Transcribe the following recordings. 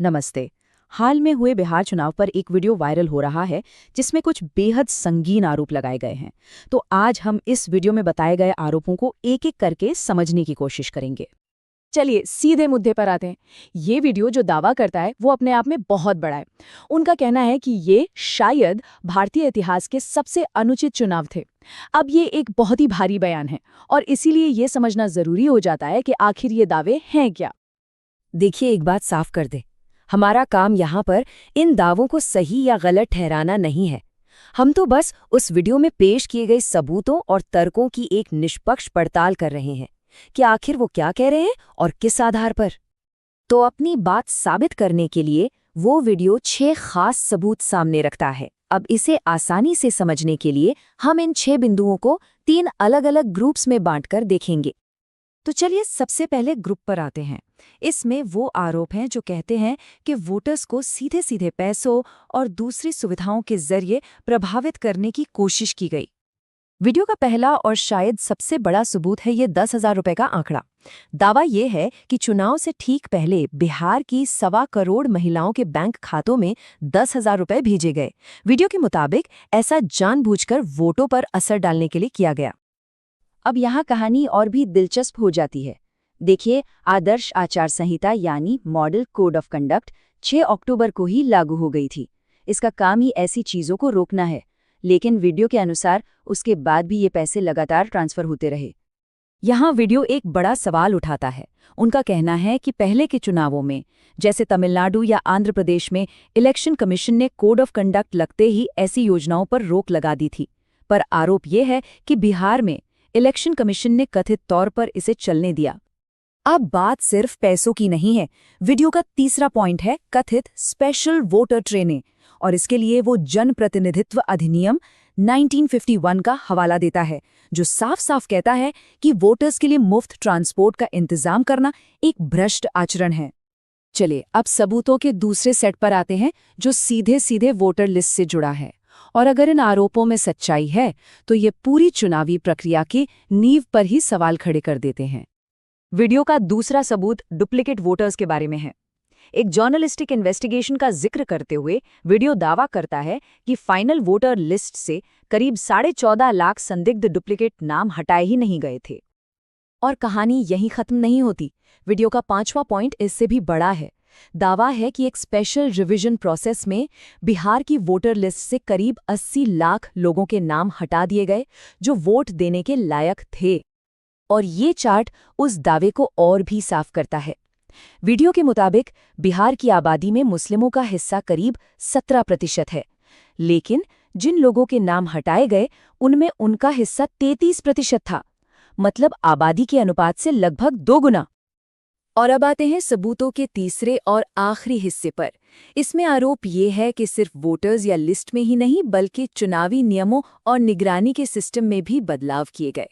नमस्ते। हाल में हुए बिहार चुनाव पर एक वीडियो वायरल हो रहा है जिसमें कुछ बेहद संगीन आरोप लगाए गए हैं। तो आज हम इस वीडियो में बताए गए आरोपों को एक-एक करके समझने की कोशिश करेंगे। चलिए सीधे मुद्दे पर आते हैं। ये वीडियो जो दावा करता है वो अपने आप में बहुत बड़ा है। उनका कहना है कि ये शायद भारतीय इतिहास के सबसे अनुचित चुनाव थे। अब ये एक बहुत ही भारी बयान है और इसीलिए ये समझना जरूरी हो जाता है कि आखिर ये दावे हैं क्या। देखिए, एक बात साफ कर दे। हमारा काम यहाँ पर इन दावों को सही या गलत ठहराना नहीं है। हम तो बस उस वीडियो में पेश किए गए सबूतों और तर्कों की एक निष्पक्ष पड़ताल कर रहे हैं कि आखिर वो क्या कह रहे हैं और किस आधार पर। तो अपनी बात साबित करने के लिए वो वीडियो 6 खास सबूत सामने रखता है। अब इसे आसानी से समझने के लिए हम इन 6 बिंदुओं को 3 अलग-अलग ग्रुप्स में बांटकर देखेंगे। तो चलिए सबसे पहले ग्रुप पर आते हैं। इसमें वो आरोप हैं जो कहते हैं कि वोटर्स को सीधे सीधे पैसों और दूसरी सुविधाओं के जरिए प्रभावित करने की कोशिश की गई। वीडियो का पहला और शायद सबसे बड़ा सबूत है ये 10,000 रुपए का आंकड़ा। दावा ये है कि चुनाव से ठीक पहले बिहार की 1.25 करोड़ महिलाओं के बैंक खातों में 10,000 रुपए भेजे गए। वीडियो के मुताबिक ऐसा जानबूझकर वोटों पर असर डालने के लिए किया गया। अब यहाँ कहानी और भी दिलचस्प हो जाती है। देखिए, आदर्श आचार संहिता यानी मॉडल कोड ऑफ कंडक्ट 6 अक्टूबर को ही लागू हो गई थी। इसका काम ही ऐसी चीजों को रोकना है, लेकिन वीडियो के अनुसार उसके बाद भी ये पैसे लगातार ट्रांसफर होते रहे। यहाँ वीडियो एक बड़ा सवाल उठाता है। उनका कहना है कि पहले के चुनावों में, जैसे तमिलनाडु या आंध्र प्रदेश में, इलेक्शन कमीशन ने कोड ऑफ कंडक्ट लगते ही ऐसी योजनाओं पर रोक लगा दी थी। पर आरोप ये है कि बिहार में इलेक्शन कमीशन ने कथित तौर पर इसे चलने दिया। अब बात सिर्फ पैसों की नहीं है। वीडियो का तीसरा पॉइंट है कथित स्पेशल वोटर ट्रेनें, और इसके लिए वो जनप्रतिनिधित्व अधिनियम 1951 का हवाला देता है, जो साफ साफ कहता है कि वोटर्स के लिए मुफ्त ट्रांसपोर्ट का इंतजाम करना एक भ्रष्ट आचरण है। चलिए अब सबूतों के दूसरे सेट पर आते हैं, जो सीधे सीधे वोटर लिस्ट से जुड़ा है। और अगर इन आरोपों में सच्चाई है तो ये पूरी चुनावी प्रक्रिया की नींव पर ही सवाल खड़े कर देते हैं। वीडियो का दूसरा सबूत डुप्लीकेट वोटर्स के बारे में है। एक जर्नलिस्टिक इन्वेस्टिगेशन का जिक्र करते हुए वीडियो दावा करता है कि फाइनल वोटर लिस्ट से करीब 14.5 लाख संदिग्ध डुप्लीकेट नाम हटाए ही नहीं गए थे। और कहानी यहीं खत्म नहीं होती। वीडियो का 5वां पॉइंट इससे भी बड़ा है। दावा है कि एक स्पेशल रिवीजन प्रोसेस में बिहार की वोटर लिस्ट से करीब 80 लाख लोगों के नाम हटा दिए गए जो वोट देने के लायक थे। और ये चार्ट उस दावे को और भी साफ करता है। वीडियो के मुताबिक बिहार की आबादी में मुस्लिमों का हिस्सा करीब 17% है, लेकिन जिन लोगों के नाम हटाए गए उनमें उनका हिस्सा 33% था, मतलब आबादी के अनुपात से लगभग 2 गुना। और अब आते हैं सबूतों के तीसरे और आखिरी हिस्से पर। इसमें आरोप ये है कि सिर्फ वोटर्स या लिस्ट में ही नहीं, बल्कि चुनावी नियमों और निगरानी के सिस्टम में भी बदलाव किए गए।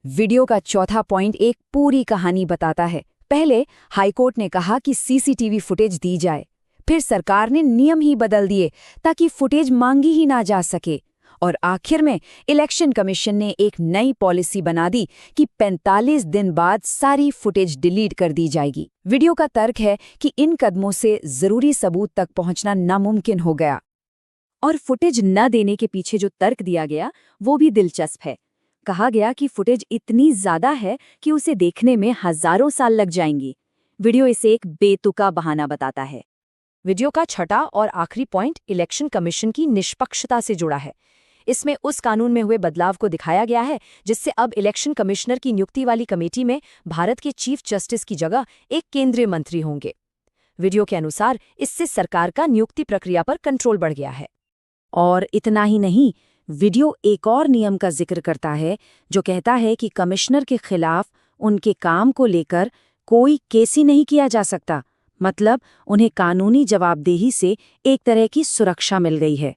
वीडियो का चौथा पॉइंट एक पूरी कहानी बताता है। पहले हाईकोर्ट ने कहा कि सीसीटीवी फुटेज दी जाए, फिर सरकार ने नियम ही बदल दिए ताकि फुटेज मांगी ही ना जा सके, और आखिर में इलेक्शन कमीशन ने एक नई पॉलिसी बना दी कि 45 दिन बाद सारी फुटेज डिलीट कर दी जाएगी। वीडियो का तर्क है कि इन कदमों से जरूरी सबूत तक पहुंचना नामुमकिन हो गया। और फुटेज न देने के पीछे जो तर्क दिया गया वो भी दिलचस्प है। कहा गया कि फुटेज इतनी ज्यादा है कि उसे देखने में हजारों साल लग जाएंगी। वीडियो इसे एक बेतुका बहाना बताता है। वीडियो का छठा और आखिरी पॉइंट इलेक्शन कमीशन की निष्पक्षता से जुड़ा है। इसमें उस कानून में हुए बदलाव को दिखाया गया है जिससे अब इलेक्शन कमिश्नर की नियुक्ति वाली कमेटी में भारत के चीफ जस्टिस की जगह एक केंद्रीय मंत्री होंगे। वीडियो के अनुसार इससे सरकार का नियुक्ति प्रक्रिया पर कंट्रोल बढ़ गया है। और इतना ही नहीं, वीडियो एक और नियम का जिक्र करता है जो कहता है कि कमिश्नर के खिलाफ उनके काम को लेकर कोई केस ही नहीं किया जा सकता, मतलब उन्हें कानूनी जवाबदेही से एक तरह की सुरक्षा मिल गई है।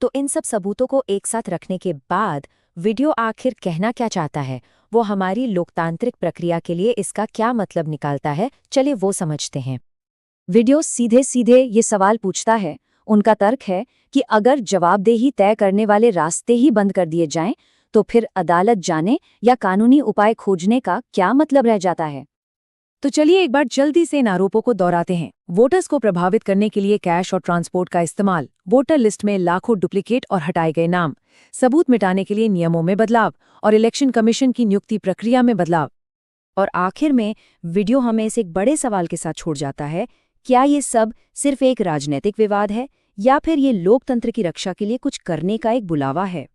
तो इन सब सबूतों को एक साथ रखने के बाद वीडियो आखिर कहना क्या चाहता है, वो हमारी लोकतांत्रिक प्रक्रिया के लिए इसका क्या मतलब निकालता है, चलिए वो समझते हैं। वीडियो सीधे सीधे ये सवाल पूछता है। उनका तर्क है कि अगर जवाबदेही तय करने वाले रास्ते ही बंद कर दिए जाएं, तो फिर अदालत जाने या कानूनी उपाय खोजने का क्या मतलब रह जाता है। तो चलिए एक बार जल्दी से इन आरोपों को दोहराते हैं। वोटर्स को प्रभावित करने के लिए कैश और ट्रांसपोर्ट का इस्तेमाल, वोटर लिस्ट में लाखों डुप्लीकेट और हटाए गए नाम, सबूत मिटाने के लिए नियमों में बदलाव और इलेक्शन कमीशन की नियुक्ति प्रक्रिया में बदलाव। और आखिर में वीडियो हमें इस एक बड़े सवाल के साथ छोड़ जाता है, क्या ये सब सिर्फ एक राजनीतिक विवाद है या फिर ये लोकतंत्र की रक्षा के लिए कुछ करने का एक बुलावा है?